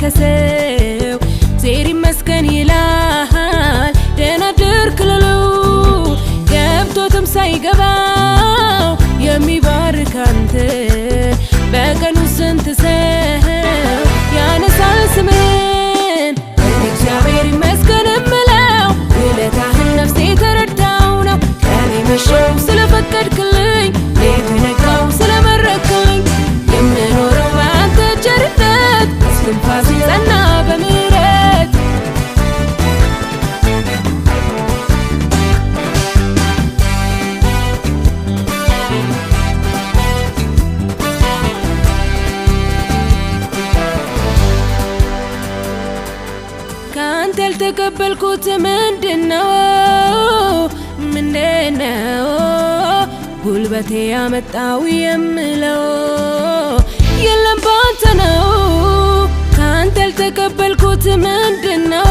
ከሰው ዜሪ መስገን ይላል ደና ድርክልሉ ገብቶትም ሳይገባው የሚባርክ አንተ በቀኑ ስንት ሰው ያነሳል ስምን እግዚአብሔር ይመስገን እምለው ውለታህን ነፍሴ ተረዳው ነው ቀኔ መሸው ስለፈቀድክልኝ ሌት ነጋው ስለመረክልኝ የምኖረው በአንተ ቸርነት እስትንፋሴ ጸና በምህረት ካንተ ያልተቀበልኩት ምንድነው ጉልበቴ ያመጣው የምለው የለም ባንተ ነው ካንተ ያልተቀበልኩት ምንድነው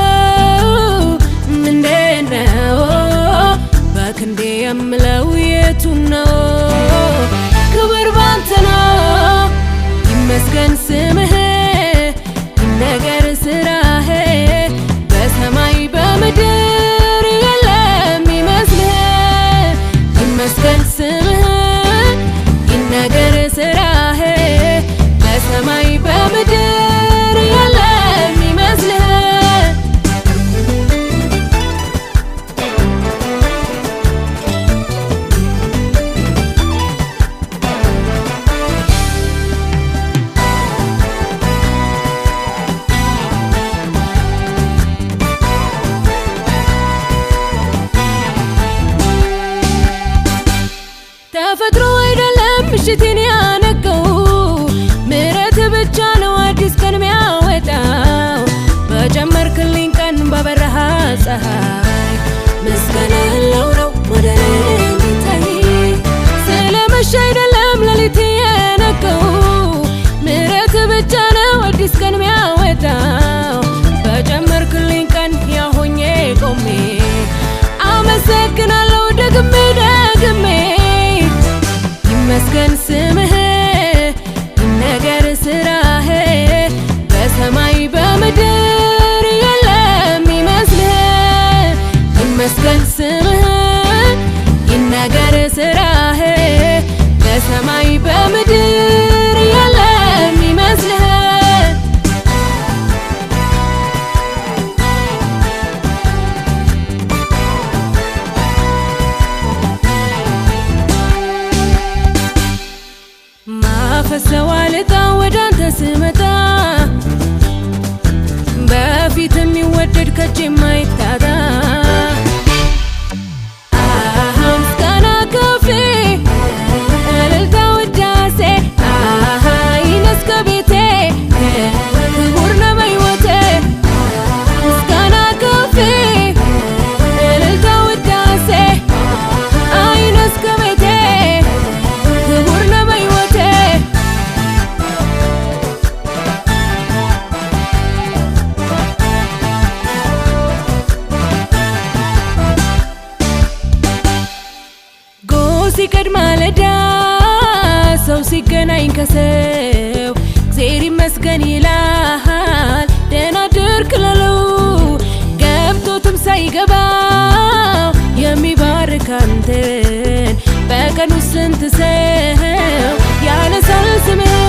በክንዴ የምለው የቱን ነው ክብር ባንተ ነው ይመስገን ስምህ ይነገር ስራህ በሰማይ በምድር የለም ይመስልህ ይመስገን ስምህ ይነገር ስራህ በሰማይ በምድር የለም ይመስልህ ተፈጥሮ አይደለም ምሽቴን ያነቀው ምሕረት ብቻ ነው አዲስ ቀን የሚያወጣው በጀመርክልኝ ቀን በበረሃ ፀሐይ ምስጋናህ ነው ወደኔ ታይ ስለመሸ አይደለም ሌሊት የነቀው ምሕረት ብቻ ነው አዲስ ቀን የሚያወጣው በጀመርክልኝ ቀን ያሆኜ ቆሜ አመሰግናለሁ ደግሜ ይመስገን ስምህ ይነገር ስራህ በሰማይ በምድር የለም ይመስልህ ይመስገን ስምህ ይነገር ስራህ በሰማይ በምድር የለም ይመስልህ ፈሰዋልታ ወዳንተ ስመጣ በፊት የሚወደድ ከእጅ የማይታጣ ምስጋና ከፌ እልልታ ውዳሴ ይነስ ከቤቴ ክቡር ነው በሕይወቴ ምስጋና ከፌ እልልታ ውዳሴ ይነስ ከቤቴ ክቡር ነው በሕይወቴ ሲቀድ ማለዳ ሰው ሲገናኝ ከሰው እግዚአብሔር ይመስገን ይላል ደና ድርክልሉ ገብቶትም ሳይገባው የሚባርክ አንተን በቀኑ ስንት ሰው ያነሳል ስምን